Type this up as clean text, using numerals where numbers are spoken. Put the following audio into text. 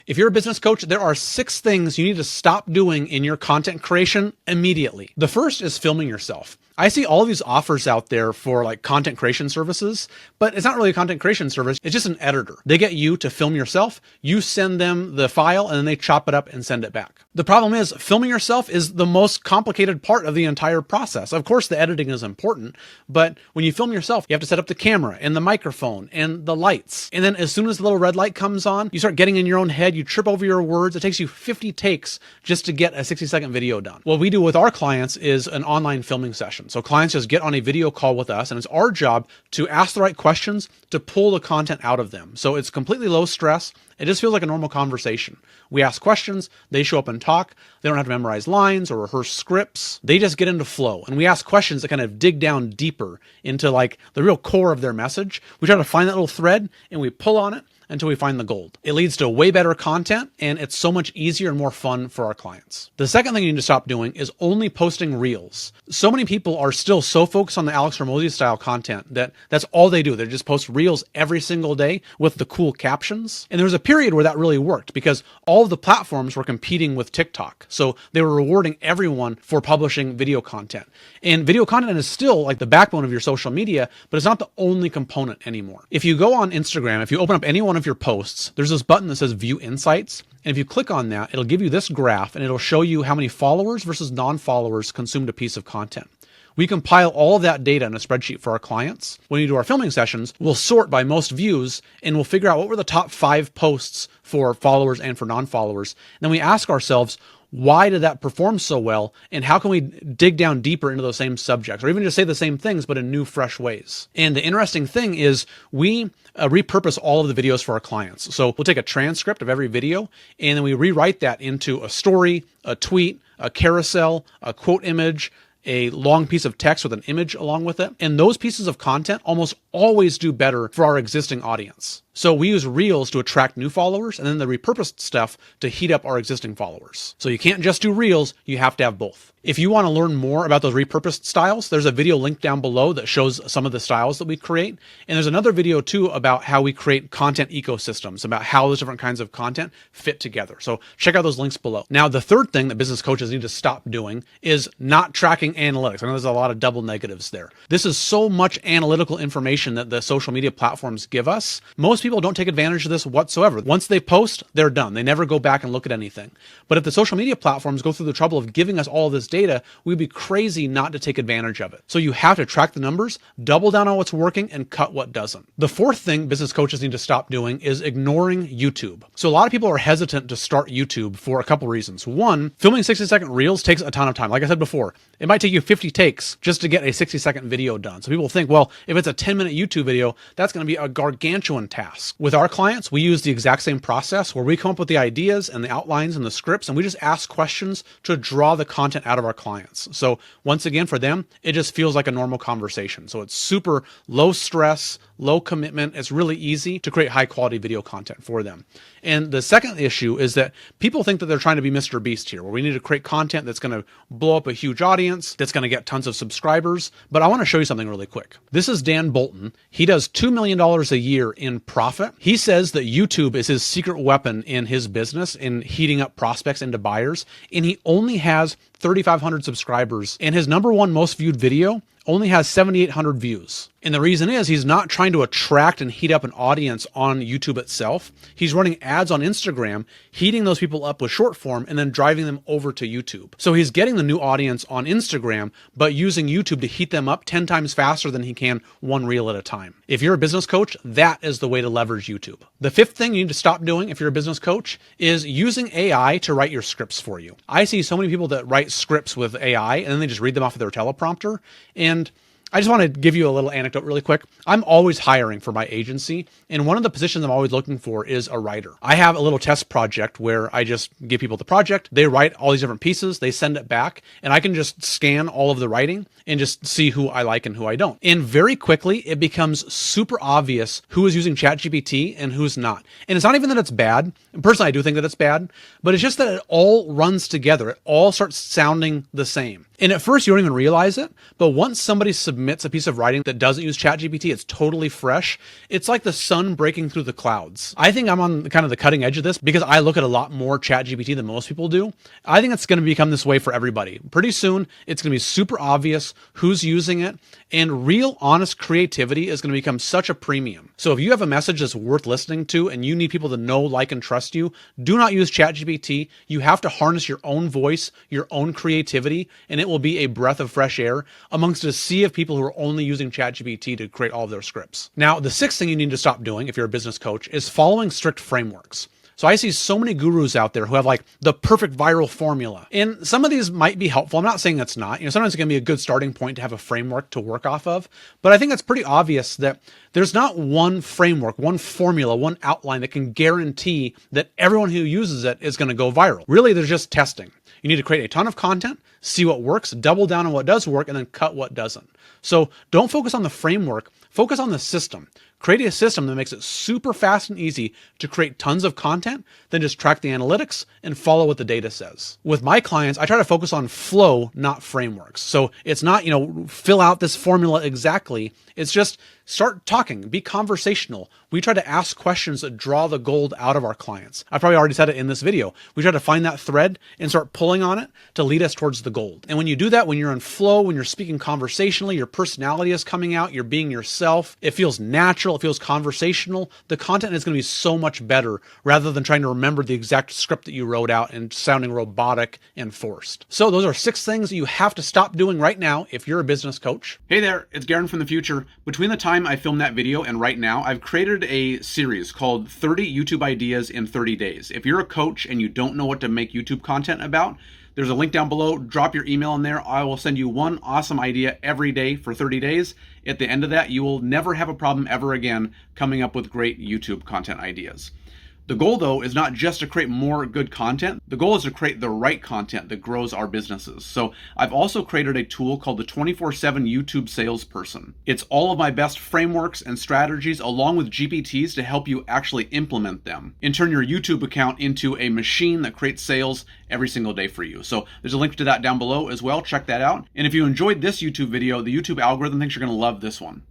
If you're a business coach, there are 6 things you need to stop doing in your content creation immediately. The first is filming yourself. I see all of these offers out there for like content creation services, but it's not really a content creation service. It's just an editor. They get you to film yourself. You send them the file and then they chop it up and send it back. The problem is filming yourself is the most complicated part of the entire process. Of course, the editing is important, but when you film yourself, you have to set up the camera and the microphone and the lights. And then as soon as the little red light comes on, you start getting in your own head, you trip over your words. It takes you 50 takes just to get a 60-second video done. What we do with our clients is an online filming session. So clients just get on a video call with us, and it's our job to ask the right questions to pull the content out of them. So it's completely low stress. It just feels like a normal conversation. We ask questions, they show up and talk. They don't have to memorize lines or rehearse scripts. They just get into flow. And we ask questions that kind of dig down deeper into like the real core of their message. We try to find that little thread and we pull on it until we find the gold. It leads to way better content, and it's so much easier and more fun for our clients. The second thing you need to stop doing is only posting reels. So many people are still so focused on the Alex Hormozi style content that that's all they do. They just post reels every single day with the cool captions. And there was a period where that really worked because all of the platforms were competing with TikTok. So they were rewarding everyone for publishing video content. And video content is still like the backbone of your social media, but it's not the only component anymore. If you go on Instagram, if you open up any one of your posts, there's this button that says View Insights. And if you click on that, it'll give you this graph and it'll show you how many followers versus non-followers consumed a piece of content. We compile all of that data in a spreadsheet for our clients. When we do our filming sessions, we'll sort by most views and we'll figure out what were the top 5 posts for followers and for non-followers. And then we ask ourselves, why did that perform so well? And how can we dig down deeper into those same subjects or even just say the same things, but in new, fresh ways? And the interesting thing is we repurpose all of the videos for our clients. So we'll take a transcript of every video and then we rewrite that into a story, a tweet, a carousel, a quote image, a long piece of text with an image along with it. And those pieces of content almost always do better for our existing audience. So we use reels to attract new followers and then the repurposed stuff to heat up our existing followers. So you can't just do reels, you have to have both. If you want to learn more about those repurposed styles, there's a video link down below that shows some of the styles that we create. And there's another video too about how we create content ecosystems, about how those different kinds of content fit together. So check out those links below. Now, the third thing that business coaches need to stop doing is not tracking analytics. I know there's a lot of double negatives there. This is so much analytical information that the social media platforms give us. Most people don't take advantage of this whatsoever. Once they post, they're done. They never go back and look at anything. But if the social media platforms go through the trouble of giving us all of this data, we'd be crazy not to take advantage of it. So you have to track the numbers, double down on what's working, and cut what doesn't. The fourth thing business coaches need to stop doing is ignoring YouTube. So a lot of people are hesitant to start YouTube for a couple reasons. One, filming 60-second reels takes a ton of time. Like I said before, it might take you 50 takes just to get a 60-second video done. So people think, well, if it's a 10-minute YouTube video, that's going to be a gargantuan task. With our clients, we use the exact same process where we come up with the ideas and the outlines and the scripts, and we just ask questions to draw the content out of our clients. So once again, for them, it just feels like a normal conversation. So it's super low stress, low commitment. It's really easy to create high quality video content for them. And the second issue is that people think that they're trying to be Mr. Beast here, where we need to create content that's going to blow up a huge audience, that's going to get tons of subscribers. But I want to show you something really quick. This is Dan Bolton. He does $2 million a year in profit. He says that YouTube is his secret weapon in his business in heating up prospects into buyers. And he only has 3,500 subscribers. And his number one most viewed video only has 7,800 views. And the reason is he's not trying to attract and heat up an audience on YouTube itself. He's running ads on Instagram, heating those people up with short form and then driving them over to YouTube. So he's getting the new audience on Instagram, but using YouTube to heat them up 10 times faster than he can one reel at a time. If you're a business coach, that is the way to leverage YouTube. The fifth thing you need to stop doing if you're a business coach is using AI to write your scripts for you. I see so many people that write scripts with AI and then they just read them off of their teleprompter. And I just want to give you a little anecdote really quick. I'm always hiring for my agency, and one of the positions I'm always looking for is a writer. I have a little test project where I just give people the project, they write all these different pieces, they send it back, and I can just scan all of the writing and just see who I like and who I don't. And very quickly, it becomes super obvious who is using ChatGPT and who's not. And it's not even that it's bad. Personally, I do think that it's bad, but it's just that it all runs together. It all starts sounding the same. And at first, you don't even realize it, but once somebody submits submits a piece of writing that doesn't use ChatGPT, it's totally fresh. It's like the sun breaking through the clouds. I think I'm on kind of the cutting edge of this because I look at a lot more ChatGPT than most people do. I think it's going to become this way for everybody. Pretty soon, it's going to be super obvious who's using it, and real, honest creativity is going to become such a premium. So if you have a message that's worth listening to and you need people to know, like, and trust you, do not use ChatGPT. You have to harness your own voice, your own creativity, and it will be a breath of fresh air amongst a sea of people who are only using ChatGPT to create all of their scripts. Now, the sixth thing you need to stop doing if you're a business coach is following strict frameworks. So I see so many gurus out there who have like the perfect viral formula. And some of these might be helpful. I'm not saying it's not. Sometimes it can be a good starting point to have a framework to work off of. But I think it's pretty obvious that there's not one framework, one formula, one outline that can guarantee that everyone who uses it is going to go viral. Really, there's just testing. You need to create a ton of content, see what works, double down on what does work, and then cut what doesn't. So don't focus on the framework, focus on the system. Create a system that makes it super fast and easy to create tons of content, then just track the analytics and follow what the data says. With my clients, I try to focus on flow, not frameworks. So it's not, fill out this formula exactly. It's just start talking, be conversational. We try to ask questions that draw the gold out of our clients. I probably already said it in this video. We try to find that thread and start pulling on it to lead us towards the gold. And when you do that, when you're in flow, when you're speaking conversationally, your personality is coming out, you're being yourself, it feels natural, it feels conversational, the content is going to be so much better rather than trying to remember the exact script that you wrote out and sounding robotic and forced. So those are 6 things that you have to stop doing right now if you're a business coach. Hey there, it's Garen from the future. Between the time I filmed that video and right now, I've created a series called 30 YouTube Ideas in 30 Days. If you're a coach and you don't know what to make YouTube content about, there's a link down below. Drop your email in there. I will send you one awesome idea every day for 30 days. At the end of that, you will never have a problem ever again coming up with great YouTube content ideas. The goal, though, is not just to create more good content. The goal is to create the right content that grows our businesses. So I've also created a tool called the 24/7 YouTube Salesperson. It's all of my best frameworks and strategies along with GPTs to help you actually implement them and turn your YouTube account into a machine that creates sales every single day for you. So there's a link to that down below as well. Check that out. And if you enjoyed this YouTube video, the YouTube algorithm thinks you're going to love this one.